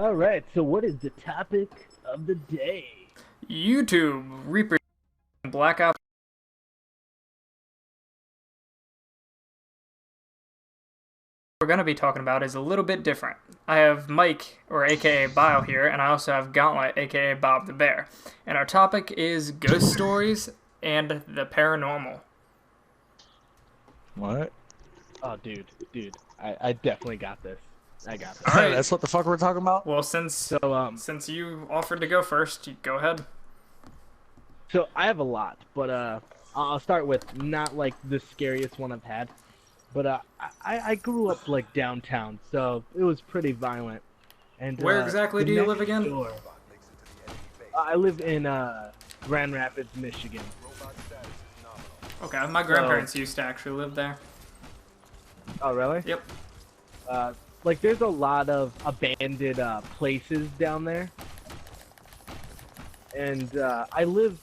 All right, so what is the topic of the day? YouTube Reaper Black Ops. We're going to be talking about is a little bit different. I have Mike, or aka Bio, here, and I also have Gauntlet, aka Bob the Bear. And our topic is ghost stories and the paranormal. What? Oh, dude, I definitely got this. I got this. All right. That's what the fuck we're talking about? Well, since So, since you offered to go first, you go ahead. so I have a lot, but I'll start with not like the scariest one I've had, but I grew up like downtown, so it was pretty violent. And Where exactly the do you next live again? door- I live in Grand Rapids, Michigan. Okay, my grandparents used to actually live there. Oh, really? Yep. Like there's a lot of abandoned places down there, and I live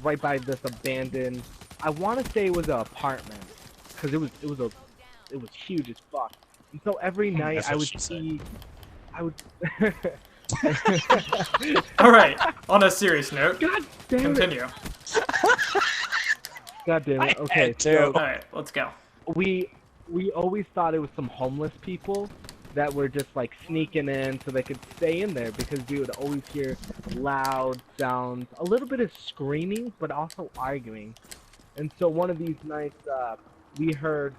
right by this abandoned. I want to say it was an apartment, because it was huge as fuck. And so every night That's I what would she see, I would. All right. On a serious note, God damn it! continue. God damn it! Okay, had to. so All right, let's go. we always thought it was some homeless people that were just like sneaking in so they could stay in there, because we would always hear loud sounds, a little bit of screaming, but also arguing. And so one of these nights, we heard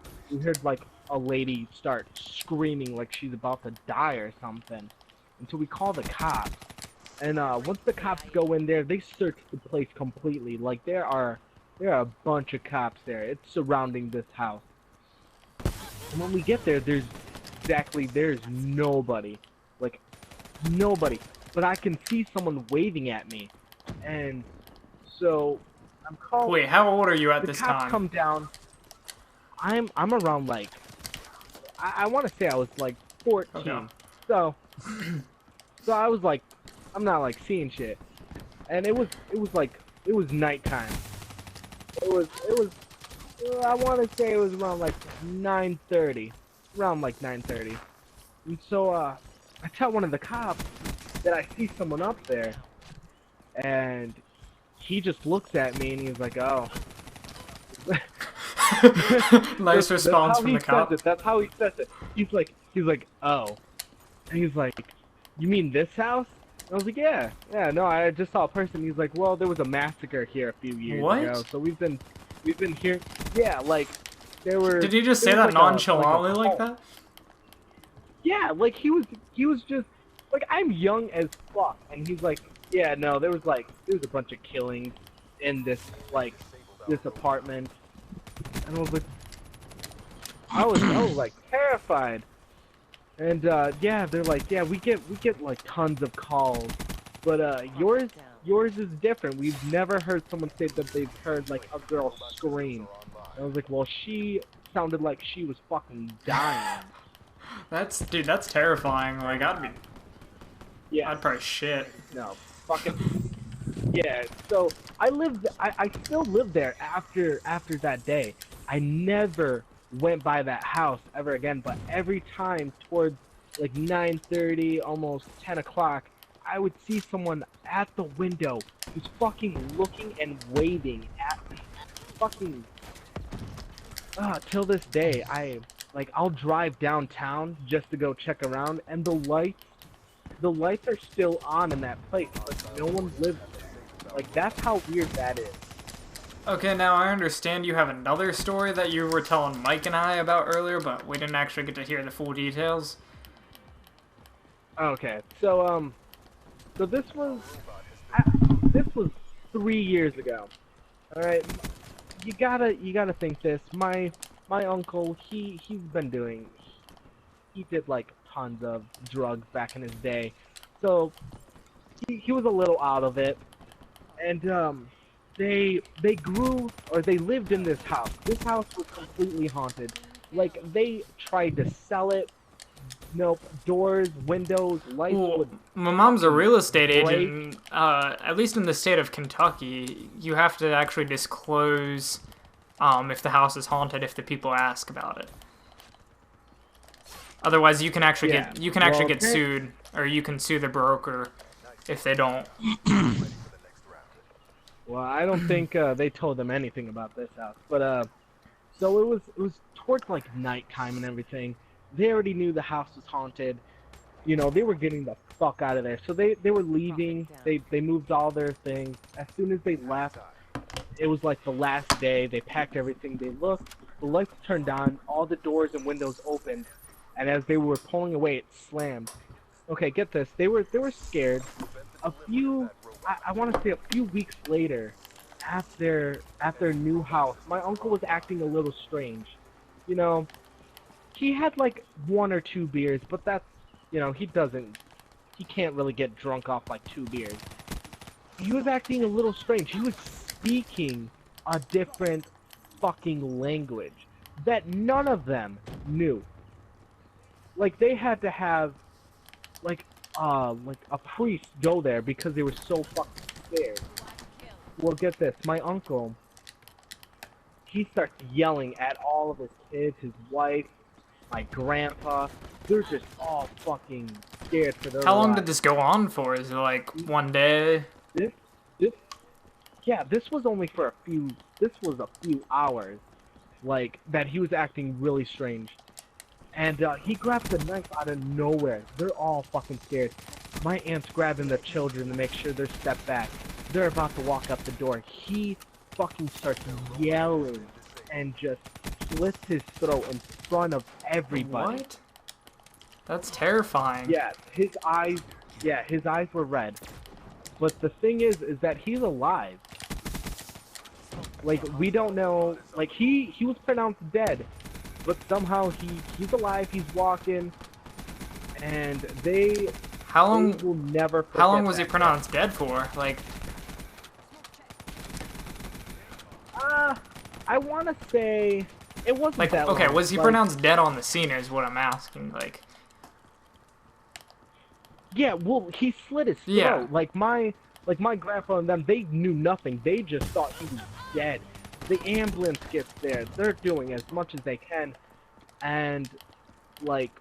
like a lady start screaming like she's about to die or something. And so we call the cops. And once the cops go in there, they search the place completely. Like there are a bunch of cops there. It's surrounding this house. And when we get there, there's nobody. Like, nobody. But I can see someone waving at me. And so, I'm calling. Wait, how old are you at The this cops time? come down. I'm around, like, I want to say I was, like, 14. Okay. So I was, like, I'm not, like, seeing shit. And it was nighttime. It was, I want to say it was around like 9:30, around like 9:30. And so I tell one of the cops that I see someone up there, and he just looks at me and he's like, "Oh." Nice response how from he the cop. says it. That's how he says it. He's like, "Oh," and he's like, "You mean this house?" I was like, yeah, no, I just saw a person. He's like, well, there was a massacre here a few years What? ago, so we've been here. Yeah, like there were. Did he just say there that was like nonchalantly a like cult. that? Yeah, like he was just like, I'm young as fuck, and he's like, yeah, no, there was a bunch of killings in this apartment, and I was like terrified. And yeah, they're like, yeah, we get like tons of calls, but yours is different. We've never heard someone say that they've heard like a girl scream. And I was like, well, she sounded like she was fucking dying. Dude, that's terrifying. Like, Yeah, I'd probably shit. no, fucking yeah. So I still live there after that day. I never went by that house ever again, but every time towards like 9:30, almost 10 o'clock, I would see someone at the window who's fucking looking and waving at me. Fucking till this day, I'll drive downtown just to go check around, and the lights are still on in that place, but no one lives there. Like, that's how weird that is. Okay, now I understand you have another story that you were telling Mike and I about earlier, but we didn't actually get to hear the full details. Okay, so this was 3 years ago. All right, you gotta think this. My uncle, he did like tons of drugs back in his day, so he was a little out of it, and they lived in this house. This house was completely haunted. Like, they tried to sell it. Nope. Doors, windows, lights Well, would my mom's a real estate break. agent. At least in the state of Kentucky, you have to actually disclose if the house is haunted if the people ask about it. Otherwise, you can actually Yeah. get sued, or you can sue the broker if they don't. Well, I don't think they told them anything about this house, but so it was towards like nighttime and everything. They already knew the house was haunted. You know, they were getting the fuck out of there. So they were leaving. They moved all their things. As soon as they left, it was like the last day. They packed everything. They looked. The lights turned on. All the doors and windows opened. And as they were pulling away, it slammed. Okay, get this. They were scared. I want to say a few weeks later, at their new house, my uncle was acting a little strange. You know, he had like 1 or 2 beers, but that's, you know, he can't really get drunk off like 2 beers. He was acting a little strange. He was speaking a different fucking language that none of them knew. Like they had to have like a priest go there because they were so fucking scared. Well, get this, my uncle, he starts yelling at all of his kids, his wife, my grandpa. They're just all fucking scared for their lives. How long did this go on for? Is it like one day? This, this was only for this was a few hours, like, that he was acting really strange. And he grabs a knife out of nowhere. They're all fucking scared. My aunt's grabbing the children to make sure they're stepped back. They're about to walk up the door. He fucking starts yelling and just slits his throat in front of everybody. What? That's terrifying. Yeah, his eyes were red. But the thing is that he's alive. Like, we don't know, like, he was pronounced dead. But somehow he's alive, he's walking, and they will never forget. How long was he pronounced dead for? Like, I want to say it wasn't like, that okay, long. was he pronounced dead on the scene is what I'm asking, like. Yeah, well, he slit his throat. Yeah. Like my grandpa and them, they knew nothing. They just thought he was dead. The ambulance gets there. They're doing as much as they can, and like,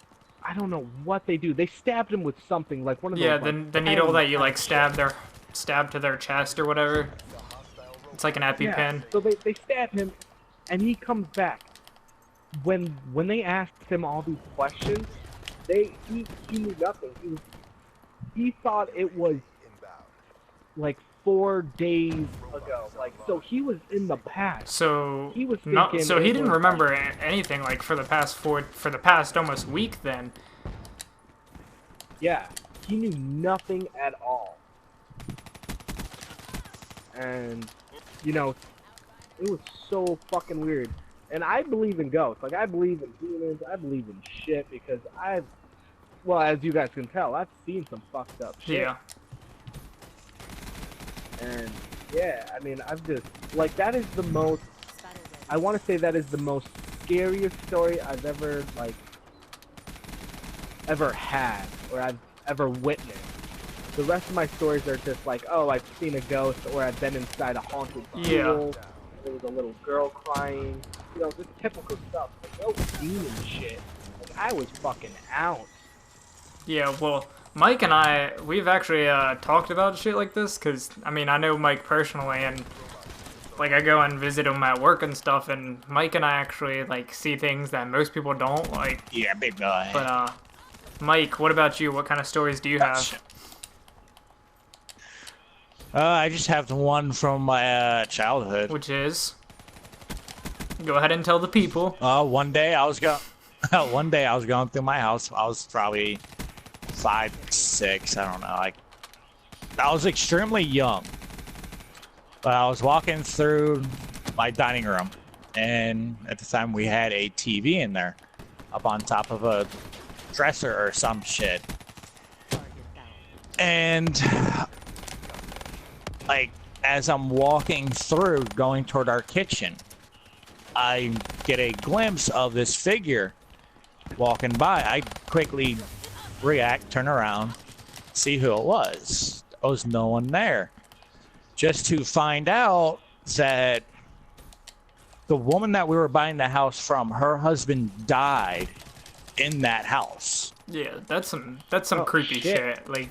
I don't know what they do. They stabbed him with something, like one of those. Yeah, like, the needle that you like stab to their chest or whatever. It's like an EpiPen. Yeah. So they stab him, and he comes back. When they asked him all these questions, he knew nothing. He thought it was like 4 days ago. Like, so he was in the past. So he was so he didn't remember anything like for the past almost week then. Yeah, he knew nothing at all. And you know, it was so fucking weird. And I believe in ghosts. Like, I believe in demons. I believe in shit because well, as you guys can tell, I've seen some fucked up shit. Yeah. And yeah, I mean, I've just, like, that is the most, I want to say that is the most scariest story I've ever, like, ever had, or I've ever witnessed. The rest of my stories are just like, oh, I've seen a ghost, or I've been inside a haunted pool. Yeah. There was a little girl crying. You know, just typical stuff. Like, no demon shit. Like, I was fucking out. Yeah, well, Mike and I, we've actually talked about shit like this, because, I mean, I know Mike personally, and, like, I go and visit him at work and stuff, and Mike and I actually, like, see things that most people don't, like... Yeah, big boy. But, Mike, what about you? What kind of stories do you have? I just have the one from my childhood. Which is? Go ahead and tell the people. One day I was going through my house. I was probably 5, 6, I don't know. Like, I was extremely young. But I was walking through my dining room, and at the time we had a TV in there, up on top of a dresser or some shit. And like, as I'm walking through, going toward our kitchen, I get a glimpse of this figure walking by. I quickly react, turn around, see who it was. There was no one there. Just to find out that the woman that we were buying the house from, her husband died in that house. Yeah, that's some creepy shit. shit. Like,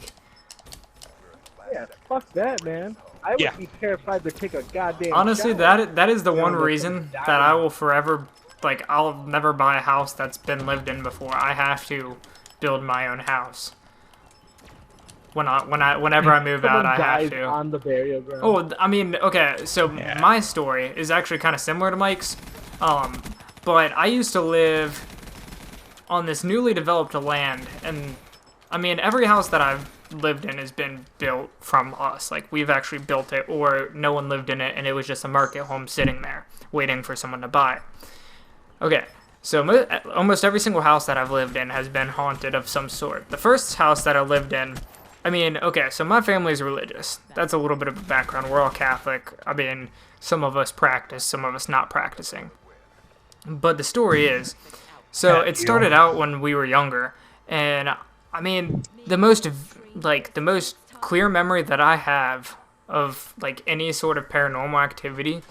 Yeah, fuck that, man. I would Yeah. be terrified to take a goddamn honestly, shower. that is the You know, one with reason someone that I dying. will forever, like, I'll never buy a house that's been lived in before. I have to build my own house. Whenever I move out, Someone I have dies to. on the burial ground. Oh, I mean, okay, so Yeah. my story is actually kind of similar to Mike's, but I used to live on this newly developed land, and I mean, every house that I've lived in has been built from us. Like, we've actually built it, or no one lived in it, and it was just a market home sitting there, waiting for someone to buy it. Okay, so almost every single house that I've lived in has been haunted of some sort. The first house that I lived in, I mean, okay, so my family's religious. That's a little bit of a background. We're all Catholic. I mean, some of us practice, some of us not practicing. But the story is, so it started out when we were younger, and I mean, the most clear memory that I have of like any sort of paranormal activity,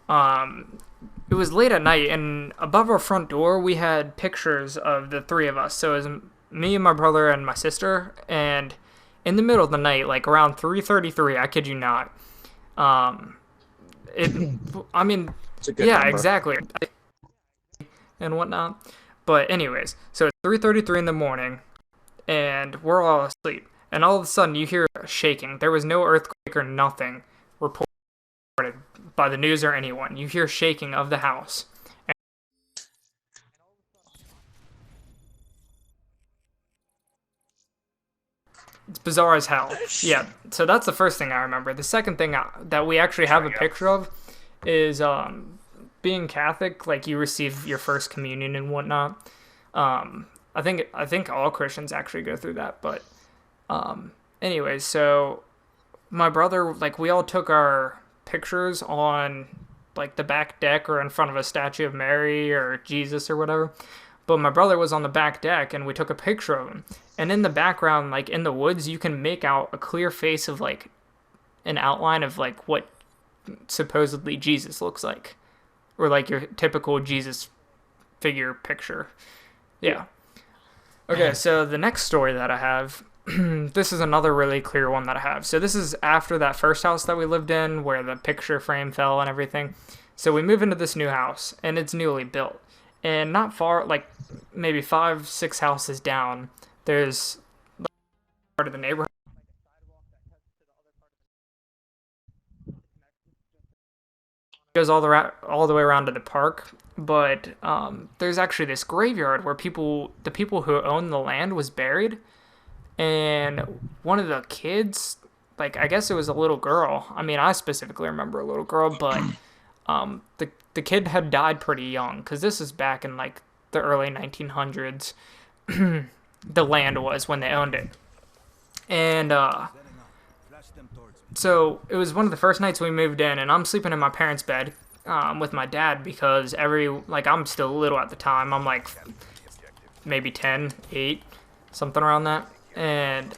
it was late at night, and above our front door we had pictures of the three of us. So it was me and my brother and my sister, and in the middle of the night, like around 3:33, I kid you not, I mean, It's a good yeah, number. exactly, and whatnot. But anyways, so it's 3:33 in the morning, and we're all asleep, and all of a sudden you hear shaking. There was no earthquake or nothing reported by the news or anyone. You hear shaking of the house. It's bizarre as hell. Yeah, so that's the first thing I remember. The second thing that we actually have a picture of is being Catholic. Like, you receive your first communion and whatnot. I think all Christians actually go through that. But anyways, so my brother, like, we all took our pictures on like the back deck or in front of a statue of Mary or Jesus or whatever. But my brother was on the back deck, and we took a picture of him. And in the background, like in the woods, you can make out a clear face of like an outline of like what supposedly Jesus looks like, or like your typical Jesus figure picture. Yeah. Okay, so the next story that I have, this is another really clear one that I have. So this is after that first house that we lived in, where the picture frame fell and everything. So we move into this new house, and it's newly built. And not far, like maybe 5-6 houses down, there's part of the neighborhood goes all the way around to the park. But there's actually this graveyard where the people who owned the land was buried, and one of the kids, like, I guess it was a little girl. I mean, I specifically remember a little girl, but the kid had died pretty young, because this is back in like the early 1900s. The land was when they owned it, and so it was one of the first nights we moved in, and I'm sleeping in my parents' bed with my dad, because I'm still little at the time. I'm like maybe 10, 8, something around that. And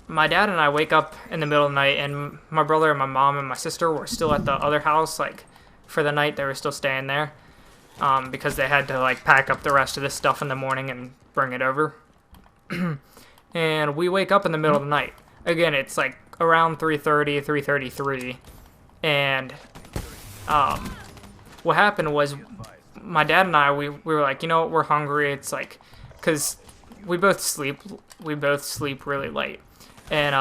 my dad and I wake up in the middle of the night, and my brother and my mom and my sister were still at the other house, like, for the night. They were still staying there because they had to like pack up the rest of this stuff in the morning and bring it over. And we wake up in the middle of the night. Again, it's like around 3:30, 3:33, and what happened was my dad and I, we were like, you know what, we're hungry. It's like, because we both sleep really late, and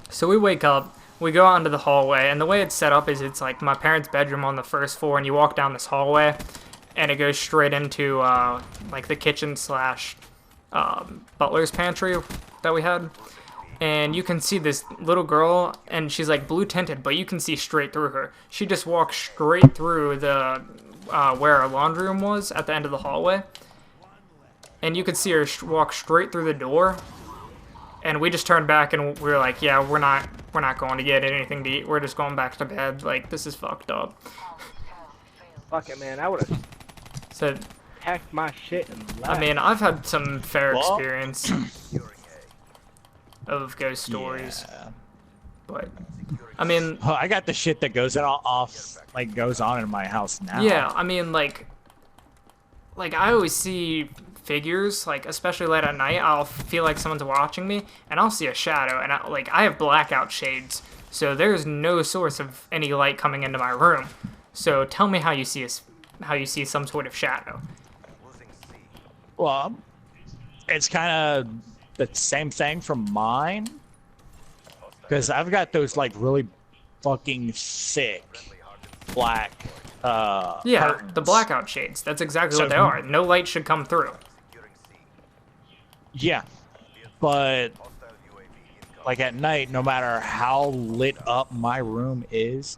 so we wake up. We go out into the hallway, and the way it's set up is it's like my parents' bedroom on the first floor, and you walk down this hallway, and it goes straight into like the kitchen slash butler's pantry that we had. And you can see this little girl, and she's like blue tinted, but you can see straight through her. She just walks straight through the where our laundry room was at the end of the hallway, and you could see her walk straight through the door. And we just turned back, and we were like, yeah, we're not going to get anything to eat. We're just going back to bed. Like, this is fucked up. Fuck it, man. I would have So, packed my shit and left. I mean, I've had some fair experience of ghost stories. Yeah. But, I mean... Well, I got the shit that goes on in my house now. Yeah, I mean, like I always see figures, like especially late at night, I'll feel like someone's watching me, and I'll see a shadow, and I have blackout shades, so there's no source of any light coming into my room. So tell me how you see some sort of shadow. Well, it's kind of the same thing from mine, because I've got those like really fucking thick black Yeah, curtains. the blackout shades. That's exactly So- what they are. No light should come through. Yeah, but like at night, no matter how lit up my room is,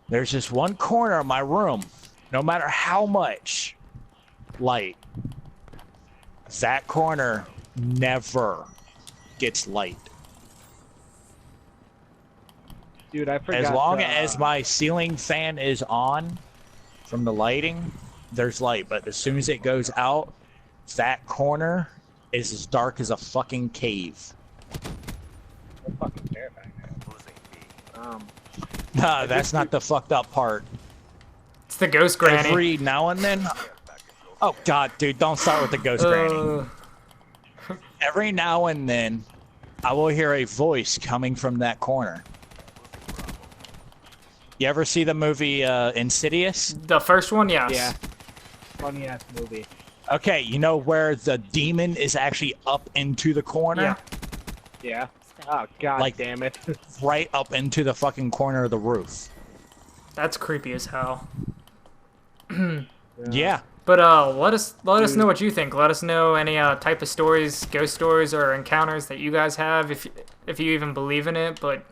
there's just one corner of my room, no matter how much light, that corner never gets light. Dude, I forgot. As long as my ceiling fan is on from the lighting, there's light. But as soon as it goes out, that corner is as dark as a fucking cave. I'm fucking terrifying. Nah, that's not the fucked up part. It's the ghost granny. Every now and then... Oh god, dude, don't start with the ghost granny. Every now and then, I will hear a voice coming from that corner. You ever see the movie Insidious? The first one, yes. Yeah. Funny ass movie. Okay, you know where the demon is actually up into the corner? Yeah. Yeah. Oh god Like- damn it. Right up into the fucking corner of the roof. That's creepy as hell. Yeah. But let us know what you think. Let us know any type of stories, ghost stories, or encounters that you guys have, if you even believe in it. But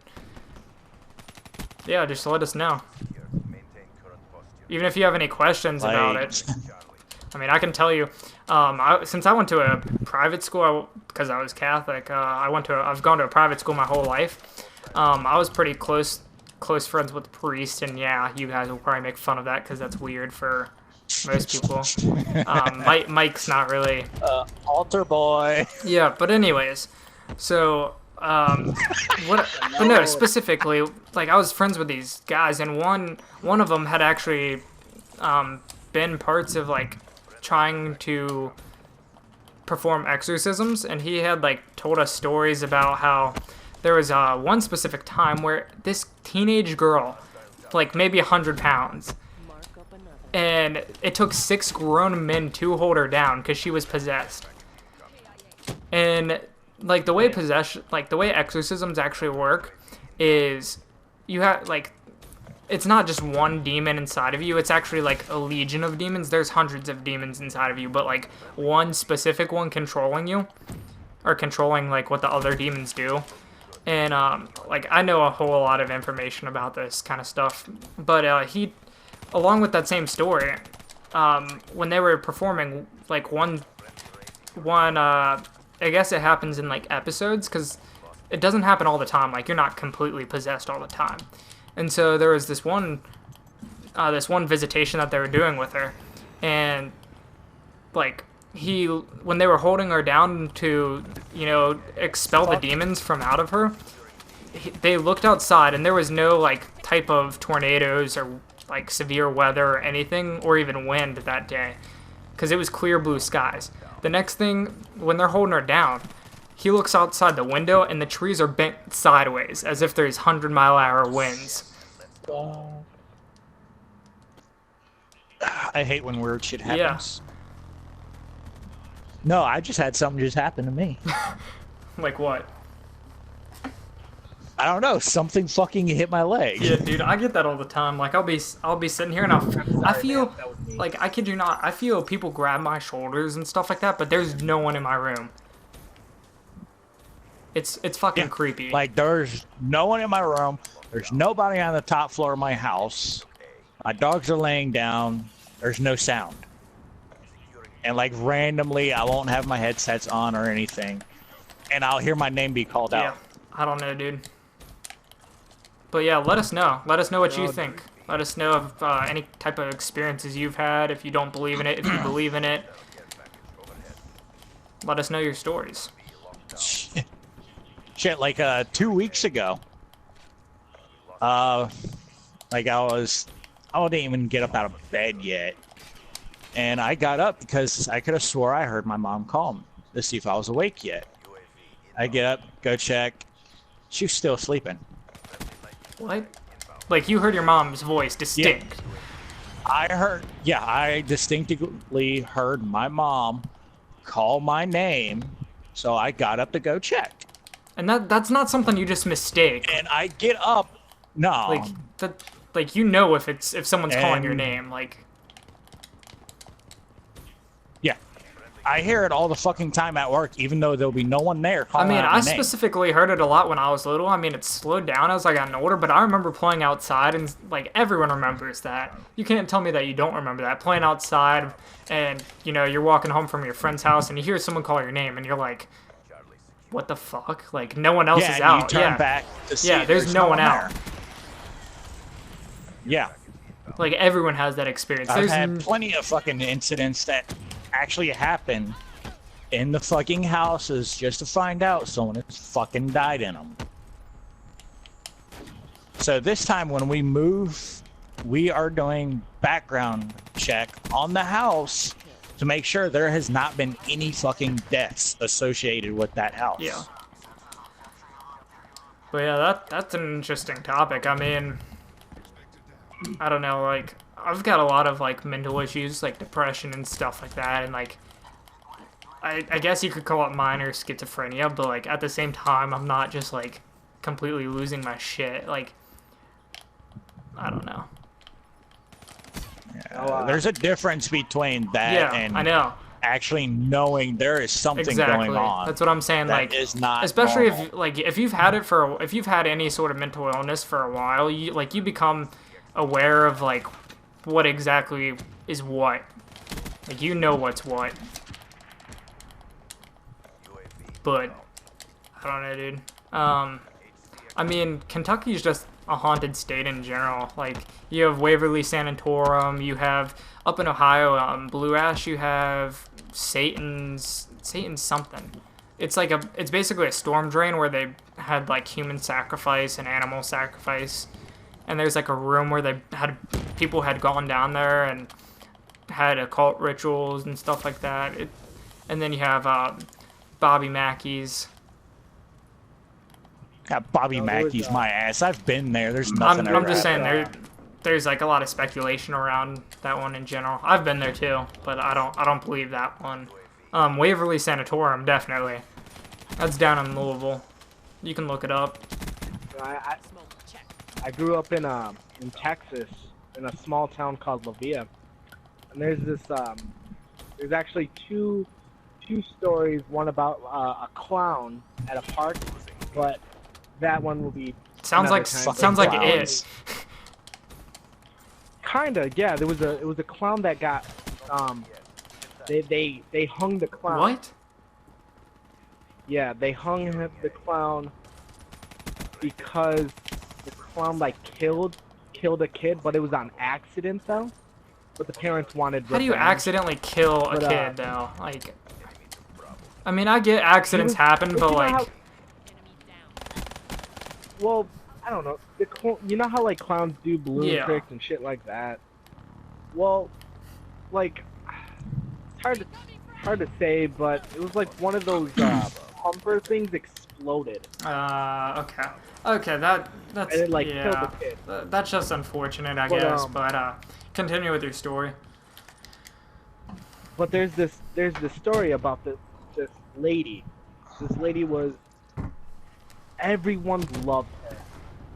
yeah, just let us know. Even if you have any questions about it. I mean, I can tell you, since I went to a private school, because I was Catholic, I've gone to a private school my whole life. I was pretty close friends with the priest, and yeah, you guys will probably make fun of that because that's weird for most people. Mike's not really. Altar boy. Yeah, but anyways, so but no, specifically, like I was friends with these guys, and one of them had actually been parts of like trying to perform exorcisms, and he had like told us stories about how there was one specific time where this teenage girl, like maybe 100 pounds, and it took 6 grown men to hold her down because she was possessed. And like the way exorcisms actually work is you have like, it's not just one demon inside of you, it's actually like a legion of demons. There's hundreds of demons inside of you, but like one specific one controlling you, or controlling like what the other demons do. And like I know a whole lot of information about this kind of stuff, but he, along with that same story, when they were performing, like one I guess it happens in like episodes, because it doesn't happen all the time. Like you're not completely possessed all the time. And so there was this one visitation that they were doing with her, and like when they were holding her down to, you know, expel the demons from out of her, they looked outside and there was no like type of tornadoes or like severe weather or anything, or even wind that day, because it was clear blue skies. The next thing, when they're holding her down, he looks outside the window and the trees are bent sideways as if there's 100-mile-an-hour winds. I hate when weird shit happens. No, I just had something just happen to me. Like what? I don't know. Something fucking hit my leg. Yeah, dude, I get that all the time. Like I'll be sitting here and I feel like, I kid you not, I feel people grab my shoulders and stuff like that, but there's no one in my room. It's fucking creepy. Like there's no one in my room. There's nobody on the top floor of my house. My dogs are laying down. There's no sound. And like randomly, I won't have my headsets on or anything, and I'll hear my name be called out. I don't know, dude. But yeah, let us know. Let us know what you think. Let us know of any type of experiences you've had. If you don't believe in it, if you believe in it, let us know your stories. Shit, like 2 weeks ago, like I didn't even get up out of bed yet, And I got up because I could have swore I heard my mom call me to see if I was awake yet. I get up, go check. She was still sleeping. What? Like, you heard your mom's voice distinct. Yeah. I distinctly heard my mom call my name, so I got up to go check. And that's not something you just mistake. And I get up, no. Like you know if someone's calling your name, like. Yeah. I hear it all the fucking time at work, even though there'll be no one there calling out my I name. specifically heard it a lot when I was little. I mean, it slowed down as I got older, but I remember playing outside, and, like, everyone remembers that. You can't tell me that you don't remember that. Playing outside, and, you know, you're walking home from your friend's house, and you hear someone call your name, and you're like, what the fuck? Like, no one else is out. You turn back to see if there's no one out. There. Yeah. Like, everyone has that experience. I've had plenty of fucking incidents that actually happen in the fucking houses just to find out someone has fucking died in them. So this time when we move, we are doing background check on the house to make sure there has not been any fucking deaths associated with that house. Yeah. But yeah, that's an interesting topic. I mean, I don't know, like, I've got a lot of, like, mental issues, like depression and stuff like that, and, like, I guess you could call it minor schizophrenia, but, like, at the same time, I'm not just, like, completely losing my shit. Like, I don't know. Yeah, there's a difference between that and I know. actually knowing there is something going on. That's what I'm saying. That like, is not especially normal. if you've had it if you've had any sort of mental illness for a while, you become aware of, like, what exactly is what. Like, you know what's what. But I don't know, dude. I mean, Kentucky's just a haunted state in general. Like, you have Waverly Sanatorium, you have up in Ohio, Blue Ash, you have Satan's something. It's like it's basically a storm drain where they had, like, human sacrifice and animal sacrifice. And there's, like, a room where people had gone down there and had occult rituals and stuff like that. And then you have Bobby Mackey's. Yeah, Bobby Mackey's my ass. I've been there. There's nothing. I'm just saying there's like a lot of speculation around that one in general. I've been there too, but I don't believe that one. Waverly Sanatorium, definitely. That's down in Louisville. You can look it up. I grew up in Texas, in a small town called La Villa, and there's this there's actually two stories. One about a clown at a park, but that one will be sounds like it. Kinda, yeah. It was a clown that got they hung the clown. What? Yeah, they hung the clown because the clown, like, killed a kid, but it was on accident though. But the parents wanted revenge. How do you accidentally kill a kid though? Like, I mean, I get accidents happen, but like. Well, I don't know. You know how, like, clowns do balloon tricks and shit like that? Well, like, it's hard to say, but it was like one of those pumper things exploded. Okay. Okay, that's and it, like, killed the kid. That's just unfortunate, I guess. But continue with your story. But there's this story about this lady. This lady was. Everyone loved her.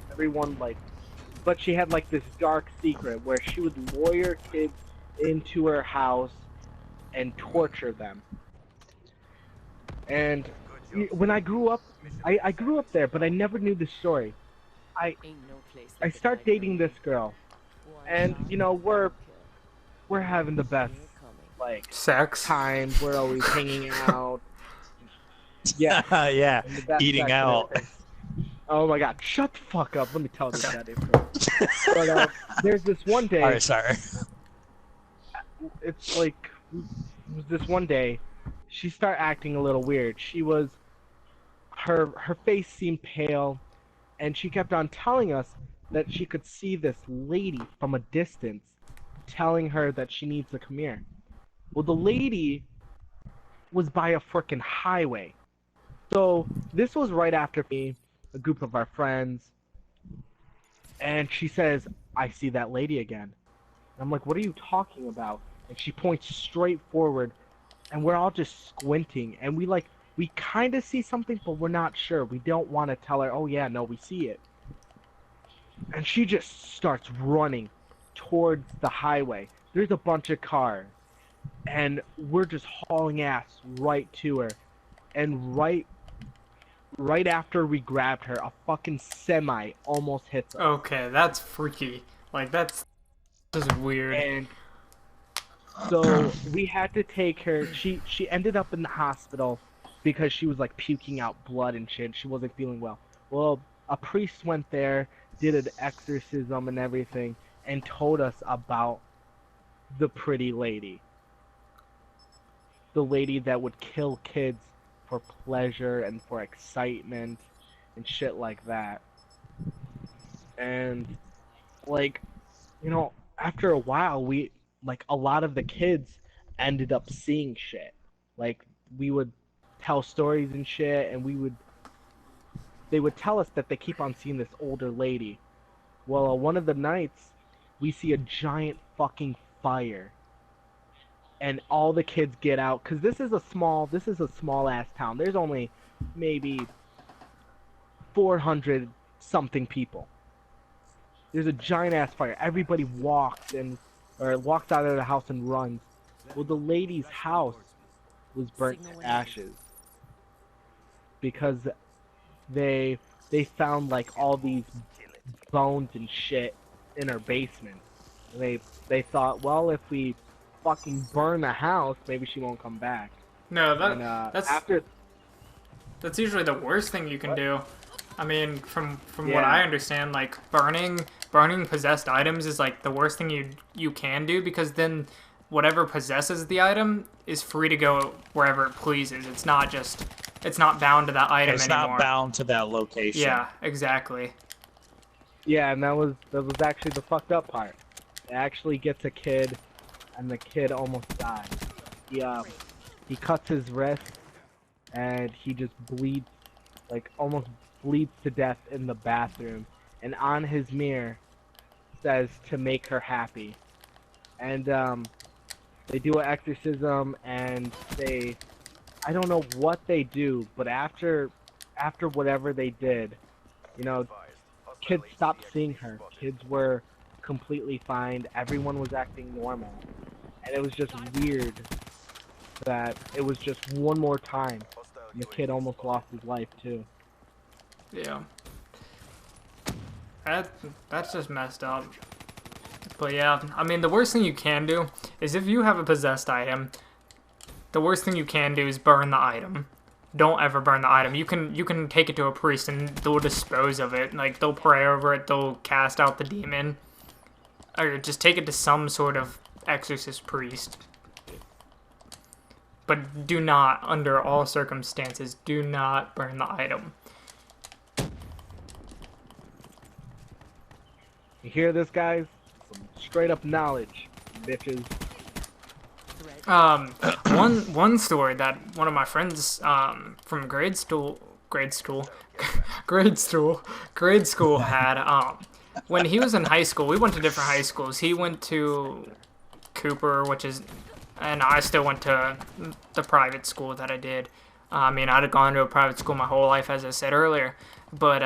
Everyone, like, but she had, like, this dark secret where she would lure kids into her house and torture them. And when I grew up, I grew up there, but I never knew the story. I start dating this girl, and, you know, we're having the best, like, sex time. We're always hanging out. Yeah. Yeah. Eating out. Oh my god, shut the fuck up. Let me tell this goddamn story. But there's this one day. Alright, sorry. It's like, it was this one day, she started acting a little weird. She was, her face seemed pale, and she kept on telling us that she could see this lady from a distance telling her that she needs to come here. Well, the lady was by a freaking highway. So this was right after me, a group of our friends, and she says, "I see that lady again." And I'm like, "What are you talking about?" And she points straight forward, and we're all just squinting, and we kind of see something, but we're not sure. We don't want to tell her, "Oh yeah, no, we see it." And she just starts running towards the highway. There's a bunch of cars, and we're just hauling ass right to her. And right after we grabbed her, a fucking semi almost hits us. Okay, that's freaky. Like, that's just weird. And so we had to take her. She ended up in the hospital because she was like puking out blood and shit. She wasn't feeling well. Well, a priest went there, did an exorcism and everything, and told us about the pretty lady. The lady that would kill kids for pleasure and for excitement and shit like that. And like, after a while, a lot of the kids ended up seeing shit. Like, we would tell stories and shit, and they would tell us that they keep on seeing this older lady. Well, one of the nights, we see a giant fucking fire, and all the kids get out, because this is a small ass town. There's only maybe 400 something people. There's a giant ass fire. Everybody walks out of the house and runs. Well, the lady's house was burnt to ashes because they found like all these bones and shit in her basement. They thought, well, if we fucking burn the house, maybe she won't come back. No, And that's usually the worst thing you can do. I mean, from what Yeah. I understand, like burning possessed items is like the worst thing you can do, because then whatever possesses the item is free to go wherever it pleases. It's not bound to that item It's anymore. not bound to that location. Yeah, exactly. Yeah, and that was actually the fucked up part. It actually gets a kid, and the kid almost dies. He cuts his wrist, and he just bleeds, like almost bleeds to death in the bathroom, and on his mirror says to make her happy. And they do an exorcism, and I don't know what they do, but after whatever they did, kids stopped seeing her. Kids were completely fine. Everyone was acting normal. And it was just weird that it was just one more time. And the kid almost lost his life, too. Yeah. That's just messed up. But yeah, I mean, the worst thing you can do is if you have a possessed item, the worst thing you can do is burn the item. Don't ever burn the item. You can take it to a priest and they'll dispose of it. Like, they'll pray over it, they'll cast out the demon. Or just take it to some sort of exorcist priest. But do not, under all circumstances, do not burn the item. You hear this, guys? Some straight up knowledge, bitches. One story that one of my friends from grade school had, when he was in high school. We went to different high schools. He went to Cooper, and I still went to the private school that I did. I mean, I'd gone to a private school my whole life, as I said earlier, but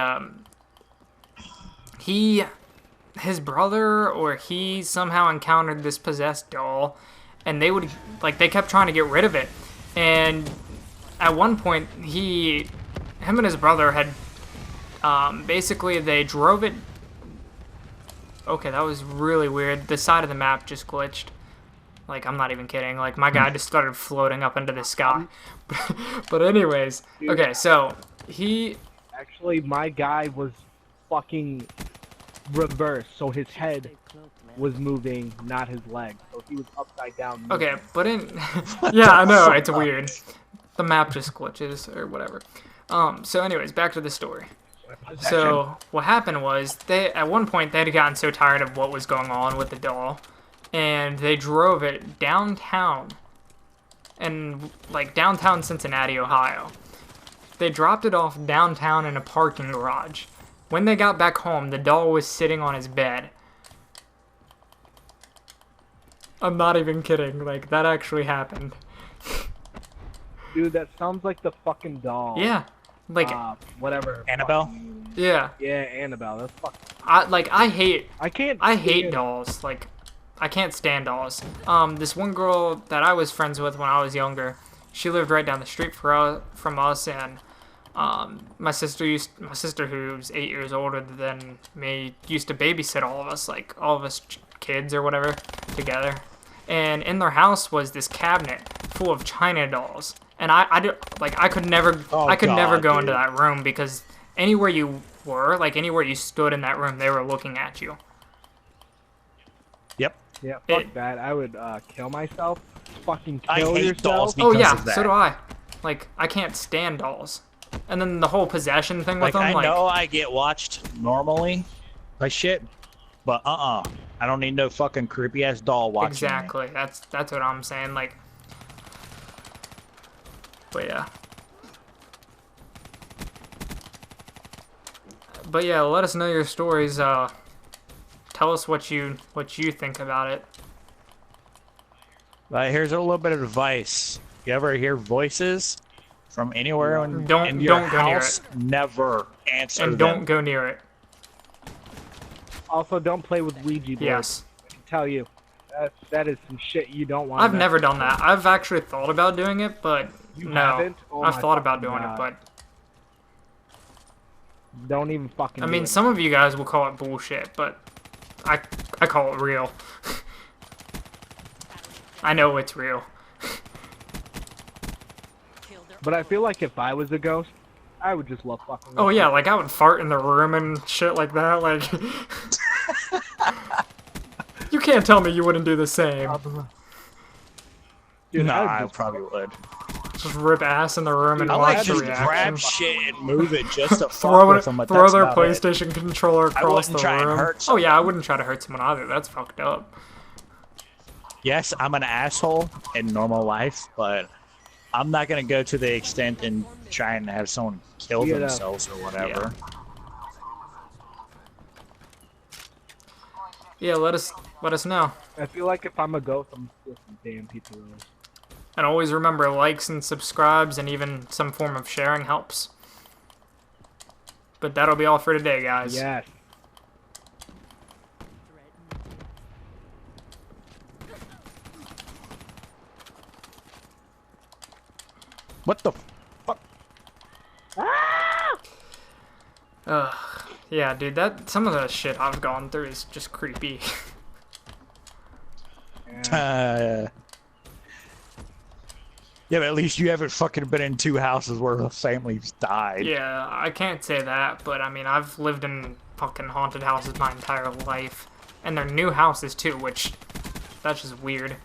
his brother or he somehow encountered this possessed doll, and they kept trying to get rid of it. And at one point, him and his brother had, basically they drove it. Okay, that was really weird. The side of the map just glitched. Like, I'm not even kidding. Like, my guy just started floating up into the sky. But anyways, okay, so Actually, my guy was fucking reversed, so his head was moving, not his legs. So he was upside down. Okay, but yeah, I know, it's weird. The map just glitches or whatever. So anyways, back to the story. So what happened was at one point they had gotten so tired of what was going on with the doll, and they drove it downtown in like downtown Cincinnati, Ohio. They dropped it off downtown in a parking garage. When they got back home, the doll was sitting on his bed. I'm not even kidding. Like, that actually happened. Dude, that sounds like the fucking doll. Yeah. Like, whatever. Annabelle? yeah. Yeah, Annabelle. That's fucking. I hate I hate dolls. Like, I can't stand dolls. This one girl that I was friends with when I was younger, she lived right down the street from us, and my sister who's 8 years older than me used to babysit all of us, like all of us kids or whatever, together. And in their house was this cabinet full of China dolls, and I could never go into that room because anywhere you were, like anywhere you stood in that room, they were looking at you. Yep. Yeah, fuck that. I would kill myself. Fucking kill hate yourself. dolls Oh because yeah, of that. so do I. Like, I can't stand dolls. And then the whole possession thing with Like, them, I know I get watched normally by shit, but I don't need no fucking creepy ass doll watching me. exactly. That's what I'm saying. Like, but yeah. But yeah, let us know your stories. Tell us what you think about it. Here's a little bit of advice. You ever hear voices from anywhere in Don't your go near house? Never answer And them. don't go near it. Also, don't play with Ouija boards. Yes. I can tell you. That is some shit you don't want. I've never done that. I've actually thought about doing it, but You no. haven't? Oh I've my thought about fucking doing God. it, but Don't even fucking. I do mean, it. some of you guys will call it bullshit, but I call it real. I know it's real. But I feel like if I was a ghost, I would just love fucking. Oh yeah, like I would fart in the room and shit like that. Like, you can't tell me you wouldn't do the same. Dude, Nah, I I would just probably would. Just rip ass in the room and I like watch to the just reaction. grab shit and move it just to fuck Throw with them, but throw that's their about it. PlayStation controller across the wouldn't try and room. hurt Oh yeah, I someone. wouldn't try to hurt someone either. That's fucked up. Yes, I'm an asshole in normal life, but I'm not gonna go to the extent and try and have someone kill Yeah. themselves or whatever. Yeah, let us know. I feel like if I'm a ghost, I'm still some damn pizza rolls. And always remember, likes and subscribes and even some form of sharing helps. But that'll be all for today, guys. Yes. What the fuck? Ugh. Yeah, dude, some of the shit I've gone through is just creepy. Yeah, but at least you haven't fucking been in two houses where the families died. Yeah, I can't say that, but I mean, I've lived in fucking haunted houses my entire life. And they're new houses too, which, that's just weird.